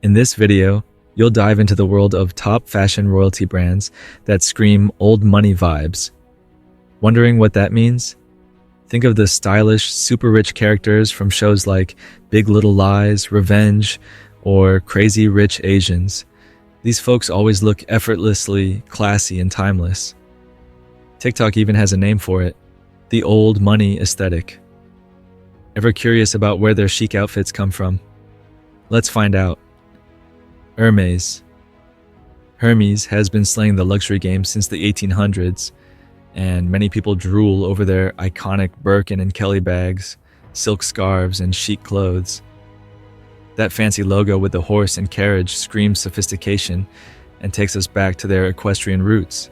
In this video, you'll dive into the world of top fashion royalty brands that scream old money vibes. Wondering what that means? Think of the stylish, super rich characters from shows like Big Little Lies, Revenge, or Crazy Rich Asians. These folks always look effortlessly classy and timeless. TikTok even has a name for it, the old money aesthetic. Ever curious about where their chic outfits come from? Let's find out. Hermes. Hermes has been slaying the luxury game since the 1800s, and many people drool over their iconic Birkin and Kelly bags, silk scarves, and chic clothes. That fancy logo with the horse and carriage screams sophistication and takes us back to their equestrian roots.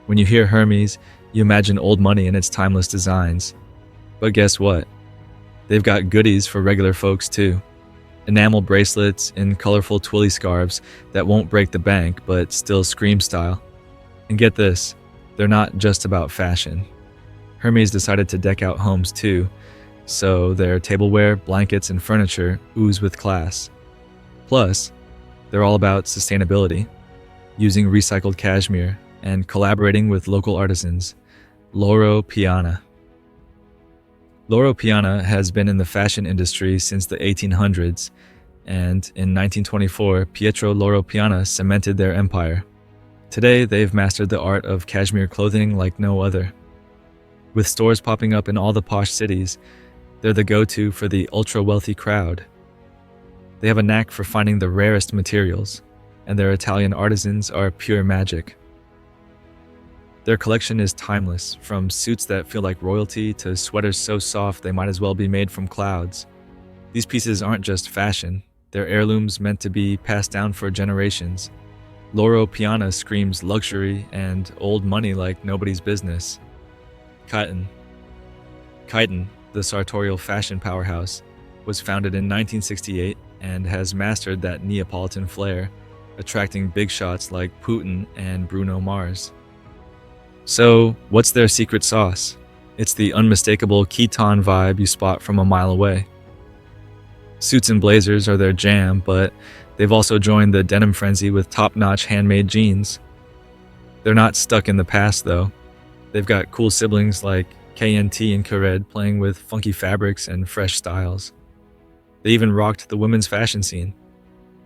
When you hear Hermes, you imagine old money and its timeless designs. But guess what? They've got goodies for regular folks too. Enamel bracelets and colorful twilly scarves that won't break the bank but still scream style. And get this, they're not just about fashion. Hermes decided to deck out homes too, so their tableware, blankets, and furniture ooze with class. Plus, they're all about sustainability, using recycled cashmere and collaborating with local artisans. Loro Piana. Loro Piana has been in the fashion industry since the 1800s, and in 1924, Pietro Loro Piana cemented their empire. Today, they've mastered the art of cashmere clothing like no other. With stores popping up in all the posh cities, they're the go-to for the ultra-wealthy crowd. They have a knack for finding the rarest materials, and their Italian artisans are pure magic. Their collection is timeless, from suits that feel like royalty to sweaters so soft they might as well be made from clouds. These pieces aren't just fashion, they're heirlooms meant to be passed down for generations. Loro Piana screams luxury and old money like nobody's business. Kyton, the sartorial fashion powerhouse, was founded in 1968 and has mastered that Neapolitan flair, attracting big shots like Putin and Bruno Mars. So, what's their secret sauce? It's the unmistakable Kyton vibe you spot from a mile away. Suits and blazers are their jam, but they've also joined the denim frenzy with top-notch handmade jeans. They're not stuck in the past, though. They've got cool siblings like KNT and Kred playing with funky fabrics and fresh styles. They even rocked the women's fashion scene.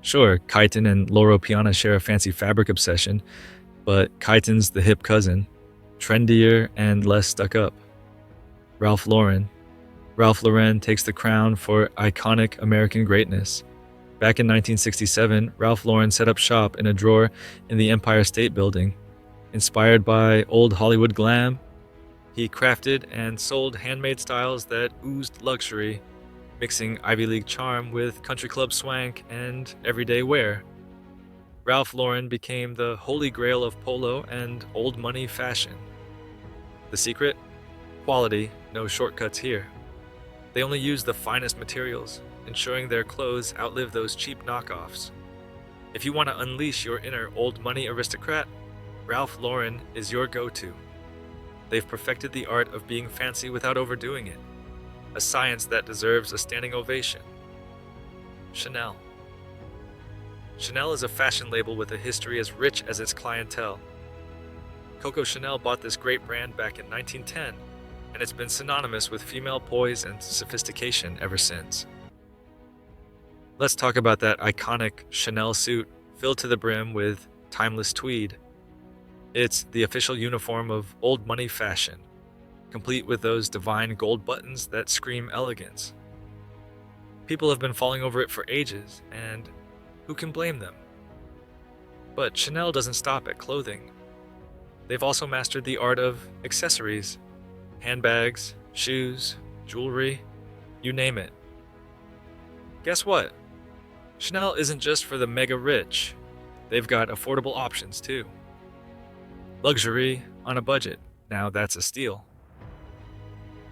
Sure, Kyton and Loro Piana share a fancy fabric obsession, but Kyton's the hip cousin, trendier and less stuck up. Ralph Lauren takes the crown for iconic American greatness. Back in 1967, Ralph Lauren set up shop in a drawer in the Empire State Building. Inspired by old Hollywood glam, he crafted and sold handmade styles that oozed luxury, mixing Ivy League charm with country club swank and everyday wear. Ralph Lauren became the holy grail of polo and old money fashion. The secret? Quality, no shortcuts here. They only use the finest materials, ensuring their clothes outlive those cheap knockoffs. If you want to unleash your inner old money aristocrat, Ralph Lauren is your go-to. They've perfected the art of being fancy without overdoing it, a science that deserves a standing ovation. Chanel. Chanel is a fashion label with a history as rich as its clientele. Coco Chanel bought this great brand back in 1910, and it's been synonymous with female poise and sophistication ever since. Let's talk about that iconic Chanel suit filled to the brim with timeless tweed. It's the official uniform of old money fashion, complete with those divine gold buttons that scream elegance. People have been falling over it for ages, and who can blame them? But Chanel doesn't stop at clothing. They've also mastered the art of accessories, handbags, shoes, jewelry, you name it. Guess what? Chanel isn't just for the mega rich. They've got affordable options too. Luxury on a budget, now that's a steal.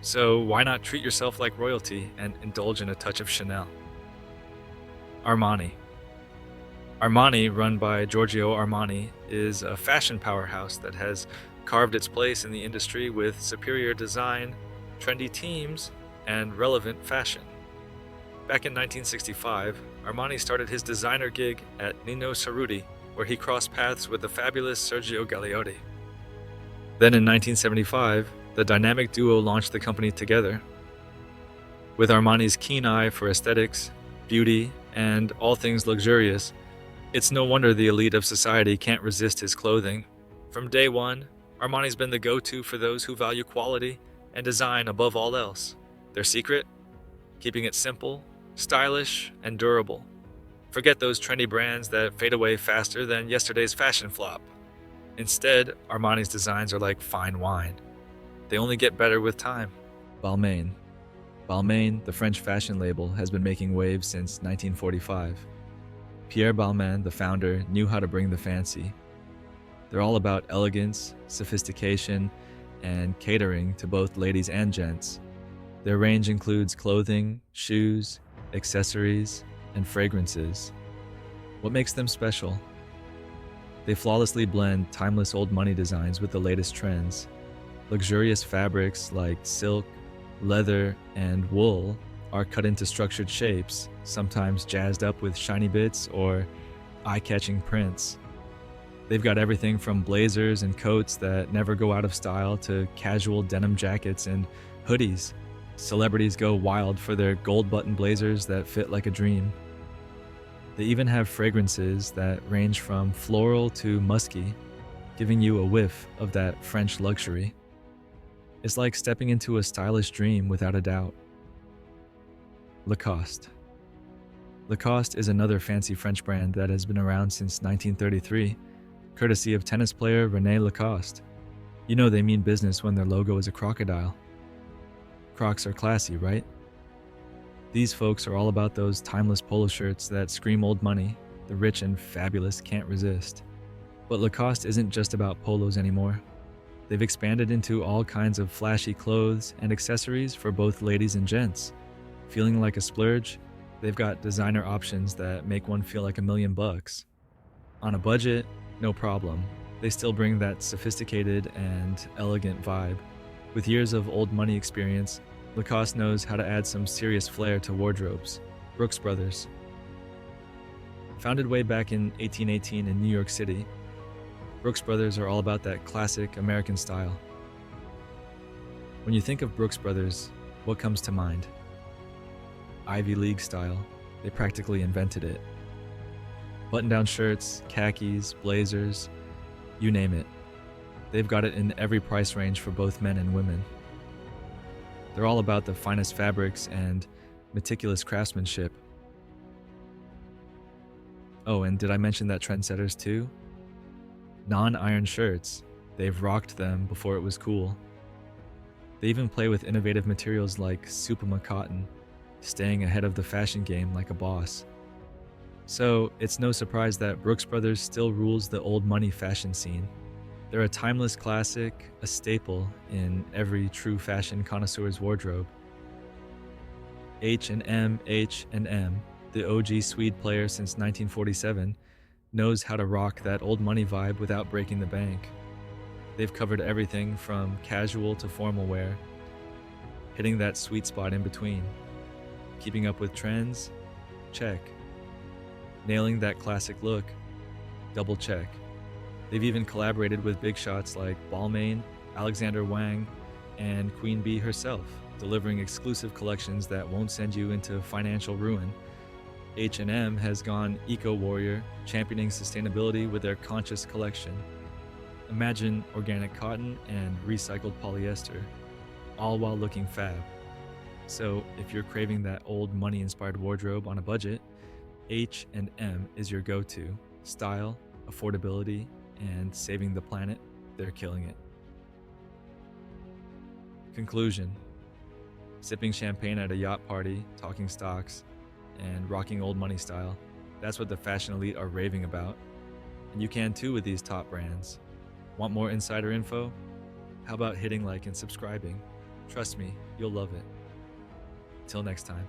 So why not treat yourself like royalty and indulge in a touch of Chanel? Armani, run by Giorgio Armani, is a fashion powerhouse that has carved its place in the industry with superior design, trendy teams, and relevant fashion. Back in 1965, Armani started his designer gig at Nino Cerruti, where he crossed paths with the fabulous Sergio Gagliotti. Then in 1975, the dynamic duo launched the company together. With Armani's keen eye for aesthetics, beauty, and all things luxurious, it's no wonder the elite of society can't resist his clothing. From day one, Armani's been the go-to for those who value quality and design above all else. Their secret? Keeping it simple, stylish, and durable. Forget those trendy brands that fade away faster than yesterday's fashion flop. Instead, Armani's designs are like fine wine. They only get better with time. Balmain. Balmain, the French fashion label, has been making waves since 1945. Pierre Balmain, the founder, knew how to bring the fancy. They're all about elegance, sophistication, and catering to both ladies and gents. Their range includes clothing, shoes, accessories, and fragrances. What makes them special? They flawlessly blend timeless old money designs with the latest trends. Luxurious fabrics like silk, leather, and wool are cut into structured shapes, sometimes jazzed up with shiny bits or eye-catching prints. They've got everything from blazers and coats that never go out of style to casual denim jackets and hoodies. Celebrities go wild for their gold-button blazers that fit like a dream. They even have fragrances that range from floral to musky, giving you a whiff of that French luxury. It's like stepping into a stylish dream without a doubt. Lacoste. Lacoste is another fancy French brand that has been around since 1933, courtesy of tennis player René Lacoste. You know they mean business when their logo is a crocodile. Crocs are classy, right? These folks are all about those timeless polo shirts that scream old money, the rich and fabulous can't resist. But Lacoste isn't just about polos anymore. They've expanded into all kinds of flashy clothes and accessories for both ladies and gents. Feeling like a splurge? They've got designer options that make one feel like $1,000,000. On a budget? No problem. They still bring that sophisticated and elegant vibe. With years of old money experience, Lacoste knows how to add some serious flair to wardrobes. Brooks Brothers. Founded way back in 1818 in New York City, Brooks Brothers are all about that classic American style. When you think of Brooks Brothers, what comes to mind? Ivy League style. They practically invented it. Button-down shirts, khakis, blazers, you name it. They've got it in every price range for both men and women. They're all about the finest fabrics and meticulous craftsmanship. Oh, and did I mention that trendsetters too? Non-iron shirts. They've rocked them before it was cool. They even play with innovative materials like Supima cotton, staying ahead of the fashion game like a boss. So, it's no surprise that Brooks Brothers still rules the old money fashion scene. They're a timeless classic, a staple in every true fashion connoisseur's wardrobe. H&M, the OG Swede player since 1947, knows how to rock that old money vibe without breaking the bank. They've covered everything from casual to formal wear, hitting that sweet spot in between. Keeping up with trends? Check. Nailing that classic look? Double check. They've even collaborated with big shots like Balmain, Alexander Wang, and Queen Bee herself, delivering exclusive collections that won't send you into financial ruin. H&M has gone eco-warrior, championing sustainability with their Conscious collection. Imagine organic cotton and recycled polyester, all while looking fab. So if you're craving that old money-inspired wardrobe on a budget, H&M is your go-to. Style, affordability, and saving the planet, they're killing it. Conclusion. Sipping champagne at a yacht party, talking stocks, and rocking old money style. That's what the fashion elite are raving about. And you can too with these top brands. Want more insider info? How about hitting like and subscribing? Trust me, you'll love it. Till next time.